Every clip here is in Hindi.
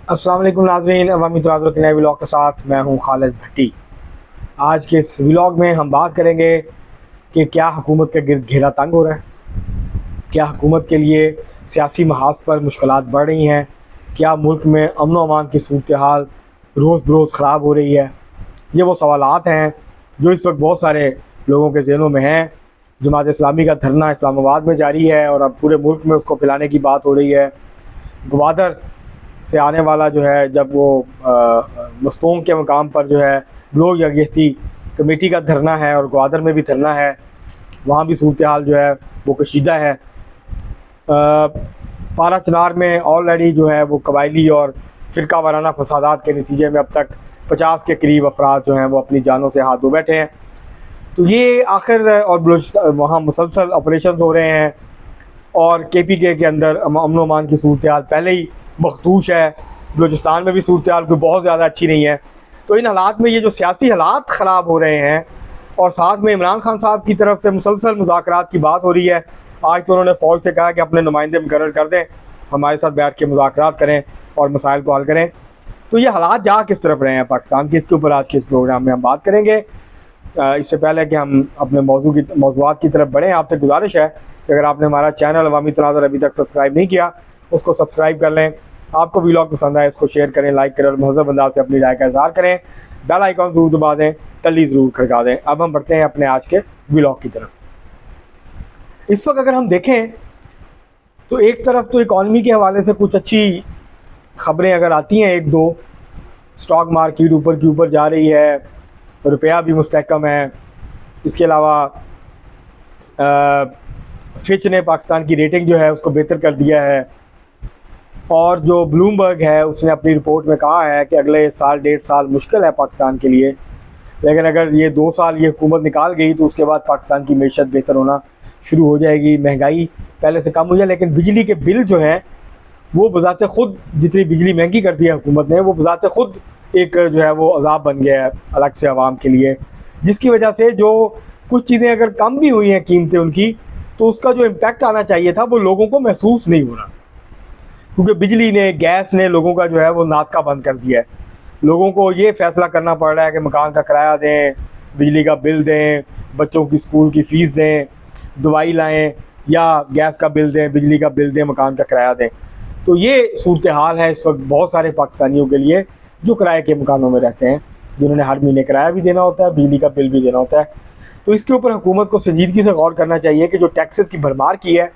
अस्सलाम वालेकुम नाज़रीन, अवामी तराज़ुल के नए व्लॉग के साथ मैं हूं खालिद भट्टी। आज के इस व्लॉग में हम बात करेंगे कि क्या हुकूमत के गिर्द घेरा तंग हो रहा है, क्या हुकूमत के लिए सियासी महाज पर मुश्किलात बढ़ रही हैं, क्या मुल्क में अमन व अमान की सूरत हाल रोज़ बरोज़ ख़राब हो रही है। ये वो सवालात हैं जो इस वक्त बहुत सारे लोगों के ज़हनों में हैं। जमात इस्लामी का धरना इस्लामाबाद में जारी है और अब पूरे मुल्क में उसको फैलाने की बात हो रही है। गवादर से आने वाला जो है, जब वो मस्तूम के मकाम पर जो है लोग यकजहती कमेटी का धरना है और ग्वादर में भी धरना है, वहाँ भी सूरत हाल जो है वो कशीदा है। पारा चनार में ऑलरेडी जो है वो कबायली और फ़िरका वाराना फसादात के नतीजे में अब तक 50 के करीब अफराद जो हैं वो अपनी जानों से हाथ धो बैठे हैं। तो ये आखिर और बलूचिस्तान वहाँ मुसलसल ऑपरेशन हो रहे हैं और KPK के अंदर अमन व अमान की सूरत हाल पहले ही मखदूश है। बलूचिस्तान में भी सूरत हाल कोई बहुत ज़्यादा अच्छी नहीं है। तो इन हालात में ये जो सियासी हालात ख़राब हो रहे हैं और साथ में इमरान खान साहब की तरफ से मुसलसल मुज़ाकरात की बात हो रही है। आज तो उन्होंने फ़ौज से कहा कि अपने नुमाइंदे मुकर्रर कर दें, हमारे साथ बैठ के मुज़ाकरात करें और मसाइल को हल करें। तो ये हालात जा किस तरफ रहे हैं पाकिस्तान के, इसके ऊपर आज के इस प्रोग्राम में हम बात करेंगे। इससे पहले कि हम अपने मौज़ूआत की तरफ बढ़ें, आपसे गुजारिश है कि अगर आपने हमारा चैनल अवामी तनाज़ुर अभी तक सब्सक्राइब नहीं किया, उसको सब्सक्राइब कर लें। आपको व्लॉग पसंद आए इसको शेयर करें, लाइक करें और महज़ब अंदाज से अपनी राय का इज़हार करें। बेल आइकॉन ज़रूर दबा दें, टल्ली ज़रूर खड़का दें। अब हम बढ़ते हैं अपने आज के व्लॉग की तरफ। इस वक्त अगर हम देखें तो एक तरफ तो इकॉनमी के हवाले से कुछ अच्छी ख़बरें अगर आती हैं, एक दो, स्टॉक मार्केट ऊपर की ऊपर जा रही है, रुपया भी मुस्तहकम है। इसके अलावा फिच ने पाकिस्तान की रेटिंग जो है उसको बेहतर कर दिया है और जो ब्लूमबर्ग है उसने अपनी रिपोर्ट में कहा है कि अगले साल 1.5 साल मुश्किल है पाकिस्तान के लिए, लेकिन अगर ये 2 साल ये हुकूमत निकाल गई तो उसके बाद पाकिस्तान की मैशत बेहतर होना शुरू हो जाएगी, महंगाई पहले से कम हो जाए। लेकिन बिजली के बिल जो हैं वो बज़ाते ख़ुद, जितनी बिजली महंगी कर दी है हुकूमत ने, वो बज़ाते ख़ुद एक जो है वो अज़ाब बन गया है अलग से आवाम के लिए, जिसकी वजह से जो कुछ चीज़ें अगर कम भी हुई हैं कीमतें उनकी, तो उसका जो इम्पेक्ट आना चाहिए था वो लोगों को महसूस नहीं हो रहा, क्योंकि बिजली ने, गैस ने लोगों का जो है वो नातका बंद कर दिया है। लोगों को ये फ़ैसला करना पड़ रहा है कि मकान का किराया दें, बिजली का बिल दें, बच्चों की स्कूल की फ़ीस दें, दवाई लाएँ, या गैस का बिल दें, बिजली का बिल दें, मकान का किराया दें। तो ये सूरत हाल है इस वक्त बहुत सारे पाकिस्तानियों के लिए जो किराए के मकानों में रहते हैं, जिन्होंने हर महीने किराया भी देना होता है, बिजली का बिल भी देना होता है। तो इसके ऊपर हुकूमत को संजीदगी से गौर करना चाहिए कि जो टैक्सेस की भरमार की है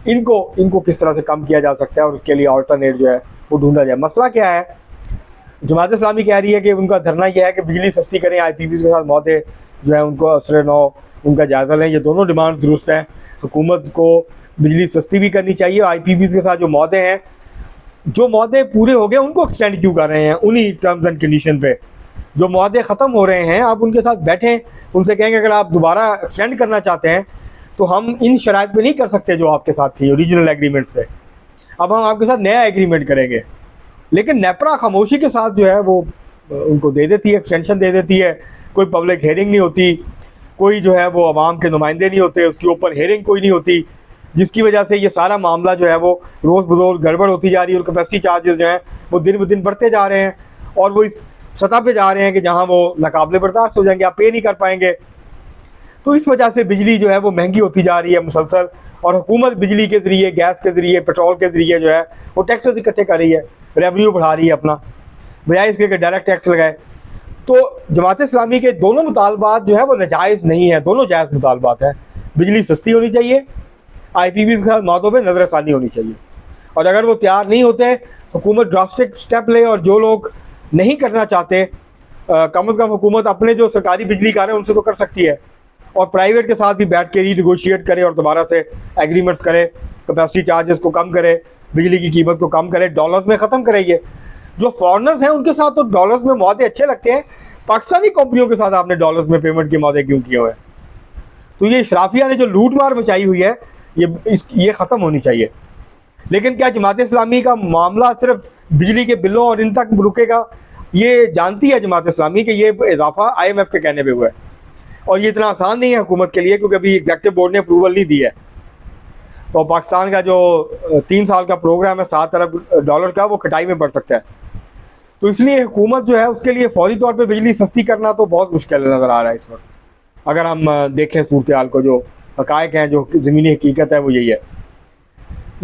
इनको किस तरह से कम किया जा सकता है और उसके लिए अल्टरनेट जो है वो ढूंढा जाए। मसला क्या है, जमात इस्लामी कह रही है कि उनका धरना यह है कि बिजली सस्ती करें, IPPs के साथ मौदे जो है उनको असर नौ उनका जायज़ा लें। ये दोनों डिमांड दुरुस्त हैं। हुकूमत को बिजली सस्ती भी करनी चाहिए और IPPs के साथ जो मौदे हैं, जो मौदे पूरे हो गए उनको एक्सटेंड क्यों कर रहे हैं उन्हीं टर्म्स एंड कंडीशन पे। जो मौदे ख़त्म हो रहे हैं आप उनके साथ बैठें, उनसे कहेंगे अगर आप दोबारा एक्सटेंड करना चाहते हैं तो हम इन शराइत पे नहीं कर सकते जो आपके साथ थी ओरिजिनल एग्रीमेंट से, अब हम आपके साथ नया एग्रीमेंट करेंगे। लेकिन नेपरा खामोशी के साथ जो है वो उनको दे देती है, एक्सटेंशन दे देती है। कोई पब्लिक हेयरिंग नहीं होती, कोई जो है वो आवाम के नुमाइंदे नहीं होते, उसकी ओपन हेयरिंग कोई नहीं होती, जिसकी वजह से ये सारा मामला जो है वो रोज़ बरोज़ गड़बड़ होती जा रही है और कैपेसिटी चार्जेस जो हैं वो दिन ब दिन बढ़ते जा रहे हैं और वो इस सतह पे जा रहे हैं कि जहां वो नाकाबिले बर्दाश्त हो जाएंगे, आप पे नहीं कर पाएंगे। तो इस वजह से बिजली जो है वो महंगी होती जा रही है मुसलसल, और हुकूमत बिजली के ज़रिए, गैस के ज़रिए, पेट्रोल के ज़रिए जो है वो टैक्सेस इकट्ठे कर रही है, रेवेन्यू बढ़ा रही है अपना, बजाय इसके कि डायरेक्ट टैक्स लगाए। तो जमात इस्लामी के दोनों मुतालबात जो है वो नाजायज़ नहीं है, दोनों जायज़ मुतालबात हैं। बिजली सस्ती होनी चाहिए, IPPs के साथ मौदों पर नज़रसानी होनी चाहिए, और अगर वो तैयार नहीं होते हुकूमत ड्रास्टिक स्टेप ले, और जो लोग नहीं करना चाहते कम अज़ कम हुकूमत अपने जो सरकारी बिजली कार हैं उनसे तो कर सकती है, और प्राइवेट के साथ भी बैठ के रीनेगोशिएट करे और दोबारा से एग्रीमेंट्स करे, कैपेसिटी चार्जेस को कम करे, बिजली की कीमत को कम करे, डॉलर्स में ख़त्म करेंगे। जो फॉरनर्स हैं उनके साथ तो डॉलर्स में मौदे अच्छे लगते हैं, पाकिस्तानी कंपनियों के साथ आपने डॉलर्स में पेमेंट के मौदे क्यों किए हुए हैं? तो ये इशराफिया ने जो लूट मार मचाई हुई है ये ख़त्म होनी चाहिए। लेकिन क्या जमात इस्लामी का मामला सिर्फ बिजली के बिलों और इन तक रुकेगा? ये जानती है जमात इस्लामी कि ये इजाफा IMF के कहने पे हुआ है, और ये इतना आसान नहीं है हुकूमत के लिए, क्योंकि अभी एग्जीक्यूटिव बोर्ड ने अप्रूवल नहीं दी है। तो पाकिस्तान का जो 3 साल का प्रोग्राम है $7 अरब का, वो खटाई में पड़ सकता है। तो इसलिए हुकूमत जो है उसके लिए फौरी तौर पे बिजली सस्ती करना तो बहुत मुश्किल नज़र आ रहा है इस वक्त। अगर हम देखें सूरत हाल को, जो हक़ाइक़ हैं, जो ज़मीनी हकीकत है, वो यही है।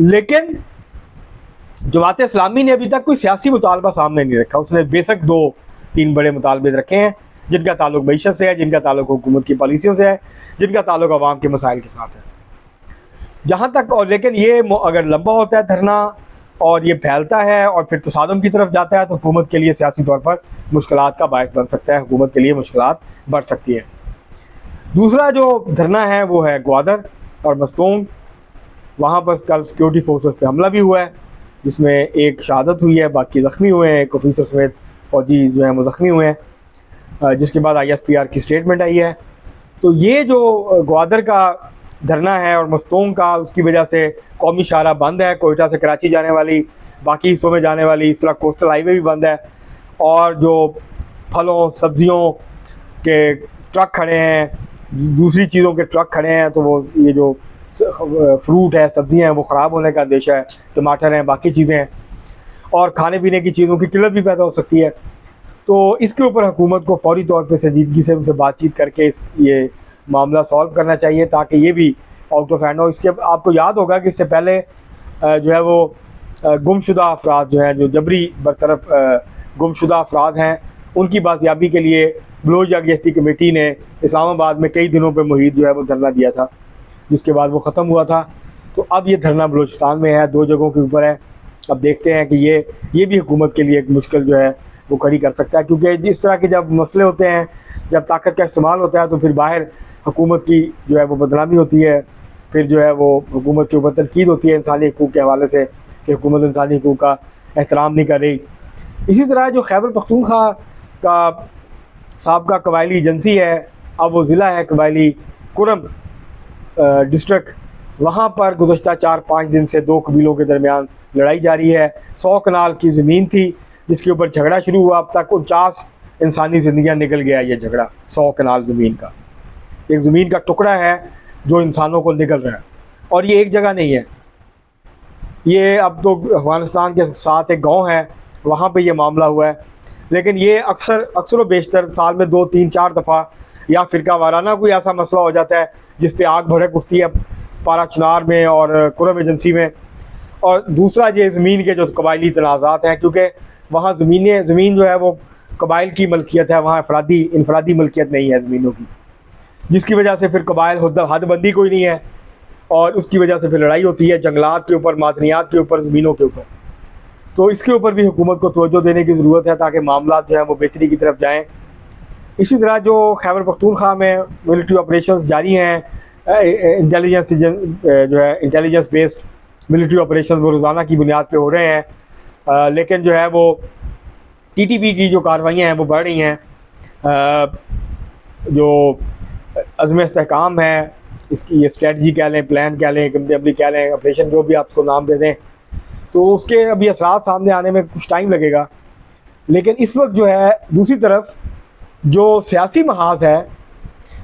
लेकिन जमात इस्लामी ने अभी तक कोई सियासी मुतालबा सामने नहीं रखा। उसने बेशक 2-3 बड़े मुतालबे रखे हैं, जिनका ताल्लुक मईशत से है, जिनका ताल्लुक हुकूमत की पॉलिसियों से है, जिनका ताल्लुक अवाम के मसाइल के साथ है। जहाँ तक और लेकिन ये अगर लंबा होता है धरना और ये फैलता है और फिर तसादम की तरफ जाता है, तो हुकूमत के लिए सियासी तौर पर मुश्किलात का बायस बन सकता है, हुकूमत के लिए मुश्किलात बढ़ सकती है। दूसरा जो धरना है वो है ग्वादर और मस्तूंग। वहाँ पर कल सिक्योरिटी फोर्सेस पे हमला भी हुआ है, जिसमें एक शहादत हुई है, बाकी ज़ख्मी हुए हैं, एक ऑफिसर समेत फ़ौजी जो है वो ज़ख्मी हुए हैं, जिसके बाद ISPR की स्टेटमेंट आई है। तो ये जो ग्वादर का धरना है और मस्तूंग का, उसकी वजह से कौमी शाहराह बंद है, कोयटा से कराची जाने वाली, बाकी हिस्सों में जाने वाली, इस तरह कोस्टल हाईवे भी बंद है, और जो फलों सब्जियों के ट्रक खड़े हैं, दूसरी चीज़ों के ट्रक खड़े हैं, तो वो ये जो फ्रूट है, सब्जियां हैं, वो ख़राब होने का अंदेशा है, टमाटर हैं, बाकी चीज़ें हैं, और खाने पीने की चीज़ों की किल्लत भी पैदा हो सकती है। तो इसके ऊपर हुकूमत को फौरी तौर पे संजीदगी से उनसे बातचीत करके ये मामला सॉल्व करना चाहिए, ताकि ये भी आउट ऑफ हैंड हो। इसके आपको याद होगा कि इससे पहले जो है वो गुमशुदा अफराद जो हैं, जो जबरी बरतरफ गुमशुदा अफराद हैं, उनकी बाजियाबी के लिए बलोच यकजहती कमेटी ने इस्लामाबाद में कई दिनों पर मुहित जो है वो धरना दिया था, जिसके बाद वो ख़त्म हुआ था। तो अब ये धरना बलूचिस्तान में है, 2 जगहों के ऊपर है। अब देखते हैं कि ये भी हुकूमत के लिए एक मुश्किल जो है वो खड़ी कर सकता है, क्योंकि इस तरह के जब मसले होते हैं, जब ताकत का इस्तेमाल होता है, तो फिर बाहर हुकूमत की जो है वो बदनामी होती है, फिर जो है वो हुकूमत के ऊपर तनकीद होती है इंसानी हकूक़ के हवाले से कि हुकूमत इंसानी हकूक़ का एहतराम नहीं कर रही। इसी तरह जो खैबर पख्तूनख्वा का साबका कबायली एजेंसी है, अब वो ज़िला है कबायली कुरम डिस्ट्रिक्ट, वहाँ पर गुज़श्ता 4-5 दिन से 2 कबीलों के दरमियान लड़ाई जारी है। 100 कनाल की ज़मीन थी जिसके ऊपर झगड़ा शुरू हुआ। अब तक 49 इंसानी ज़िंदगियाँ निकल गया ये झगड़ा। 100 कनाल ज़मीन का एक ज़मीन का टुकड़ा है जो इंसानों को निकल रहा है, और ये एक जगह नहीं है, ये अब तो अफ़गानिस्तान के साथ एक गाँव है, वहाँ पर यह मामला हुआ है। लेकिन ये अक्सर व बेशतर साल में 2-3-4 दफ़ा या फ़िरका वाराना कोई ऐसा मसला हो जाता है जिस पे आग भड़क उठती है पारा चनार में और कुरम एजेंसी में। और दूसरा ये ज़मीन के जो कबायली तनाज़ात हैं, क्योंकि वहाँ ज़मीन जो है वो कबाइल की मलकियत है, वहाँ इनफरादी मलकियत नहीं है ज़मीनों की, जिसकी वजह से फिर कबाइल हदबंदी कोई नहीं है, और उसकी वजह से फिर लड़ाई होती है जंगलात के ऊपर, मादनियात के ऊपर, ज़मीनों के ऊपर। तो इसके ऊपर भी हुकूमत को तवज्जो देने की ज़रूरत है, ताकि मामला जो हैं वो बेहतरी की तरफ जाएँ। इसी तरह जो खैबर पख्तूनख्वा में मिलिट्री ऑपरेशंस जारी हैं, इंटेलिजेंस बेस्ड मिलिट्री ऑपरेशंस वो रोज़ाना की बुनियाद पे हो रहे हैं, लेकिन जो है वो TTP की जो कार्रवाइयाँ हैं वो बढ़ रही हैं। जो अज़्म इस्तेहकाम है, इसकी ये स्ट्रेटजी कह लें, प्लान कह लें, अमली कह लें, ऑपरेशन जो भी आप उसको नाम दे दें, तो उसके अभी असरात सामने आने में कुछ टाइम लगेगा। लेकिन इस वक्त जो है दूसरी तरफ जो सियासी महाज है,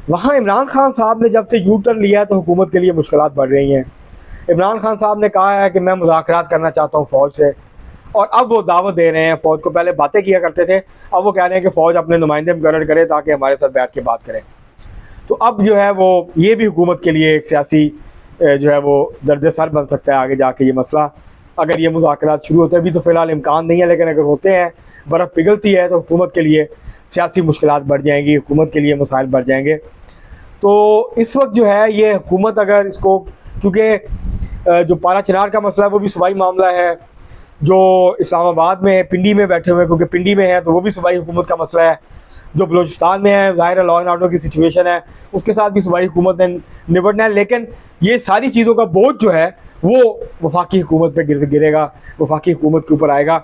वहाँ इमरान खान साहब ने जब से यू टर्न लिया है तो हुकूमत के लिए मुश्किलात बढ़ रही हैं। इमरान खान साहब ने कहा है कि मैं मुज़ाकरात करना चाहता हूँ फ़ौज से, और अब वो दावत दे रहे हैं फ़ौज को। पहले बातें किया करते थे, अब वो कह रहे हैं कि फ़ौज अपने नुमाइंदे मुकर्रर करे ताकि हमारे साथ बैठ के बात करें। तो अब जो है वो ये भी हुकूमत के लिए एक सियासी जो है वो दर्द सर बन सकता है आगे जाके। ये मसला अगर ये मुज़ाकरात शुरू होते हैं, अभी तो फ़िलहाल इम्कान नहीं है, लेकिन अगर होते हैं, बर्फ़ पिघलती है, तो हुकूमत के लिए सियासी मुश्किलात बढ़ जाएंगी, हुकूमत के लिए मसाइल बढ़ जाएंगे। तो इस वक्त जो है ये हुकूमत अगर इसको, क्योंकि जो पारा चिनार का मसला है वो भी सूबाई मामला है, जो इस्लामाबाद में है, पिंडी में बैठे हुए हैं, क्योंकि पिंडी में है तो वो भी सूबाई हुकूमत का मसला है। जो बलूचिस्तान में है, ज़ाहिर है लॉ एंड ऑर्डर की सिचुएशन है, उसके साथ भी सूबाई हुकूमत ने निपटना है। लेकिन ये सारी चीज़ों का बोझ जो है वो वफाकी हुकूमत पे गिरेगा, वफाकी हुकूमत के ऊपर आएगा।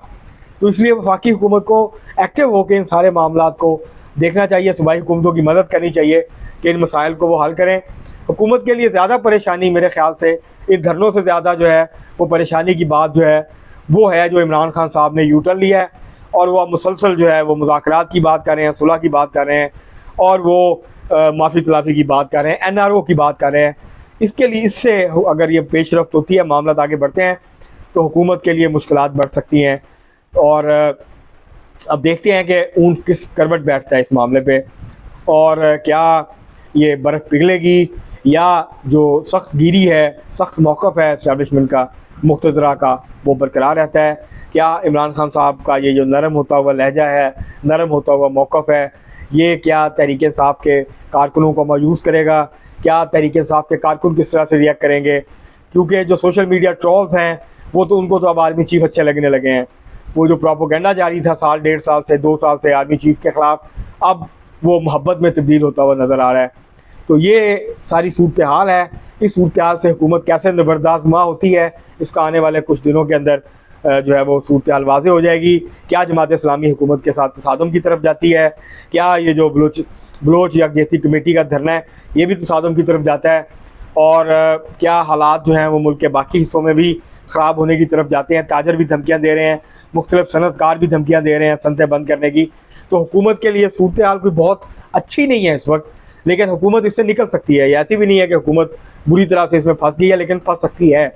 तो इसलिए वफाकी हुकूमत को एक्टिव होकर इन सारे मामलात को देखना चाहिए, सूबाई हुकूमतों की मदद करनी चाहिए कि इन मसाइल को वो हल करें। हुकूमत के लिए ज़्यादा परेशानी मेरे ख़्याल से इन धरनों से ज़्यादा जो है वो परेशानी की बात जो है वो है जो इमरान खान साहब ने यू टर्न लिया है, और वो अब मुसलसल जो है वो मुज़ाकरात की बात कर रहे हैं, सुलह की बात कर रहे हैं, और वो माफ़ी तलाफ़ी की बात कर रहे हैं, NRO की बात कर रहे हैं। इसके लिए, इससे अगर ये पेश रफ्त होती है, मामला आगे बढ़ते हैं, तो हुकूमत के लिए मुश्किलात बढ़ सकती हैं। और अब देखते हैं कि ऊंट किस करवट बैठता है इस मामले पे, और क्या ये बर्फ़ पिघलेगी या जो सख्त गिरी है, सख्त मौक़िफ़ है इस्टेब्लिशमेंट का, मुक़्तदरा का, वो बरकरार रहता है। क्या इमरान खान साहब का ये जो नरम होता हुआ लहजा है, नरम होता हुआ मौक़िफ़ है, ये क्या तहरीक इंसाफ के कारकुनों को मायूस करेगा? क्या तहरीक इंसाफ के कारकुन किस तरह से रिएक्ट करेंगे? क्योंकि जो सोशल मीडिया ट्रोल्स हैं वो तो उनको तो अब आर्मी चीफ़ अच्छे लगने लगे हैं। वो जो प्रोपोगंडा जारी था साल, 1.5 साल से, 2 साल से आर्मी चीफ़ के ख़िलाफ़, अब वो मोहब्बत में तब्दील होता हुआ नज़र आ रहा है। तो ये सारी सूरत हाल है। इस सूरत हाल से हुकूमत कैसे ज़बरदस्त माह होती है, इसका आने वाले कुछ दिनों के अंदर जो है वो सूरत हाल वाज़े हो जाएगी। क्या जमात इस्लामी हुकूमत के साथ तसादम की तरफ जाती है? क्या ये जो बलोच यकजहती कमेटी का धरना है ये भी तसादम की तरफ जाता है? और क्या हालात जो हैं वो मुल्क के बाकी हिस्सों में भी ख़राब होने की तरफ जाते हैं? ताजर भी धमकियाँ दे रहे हैं, मुख्तलिफ सनतकार भी धमकियाँ दे रहे हैं सनतें बंद करने की। तो हुकूमत के लिए सूरत हाल कोई बहुत अच्छी नहीं है इस वक्त, लेकिन हुकूमत इससे निकल सकती है। ऐसी भी नहीं है कि हुकूमत बुरी तरह से इसमें फंस गई है, लेकिन फंस सकती है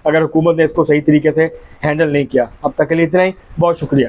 अगर हुकूमत ने इसको सही तरीके से हैंडल नहीं किया। अब तक के लिए इतना ही, बहुत शुक्रिया।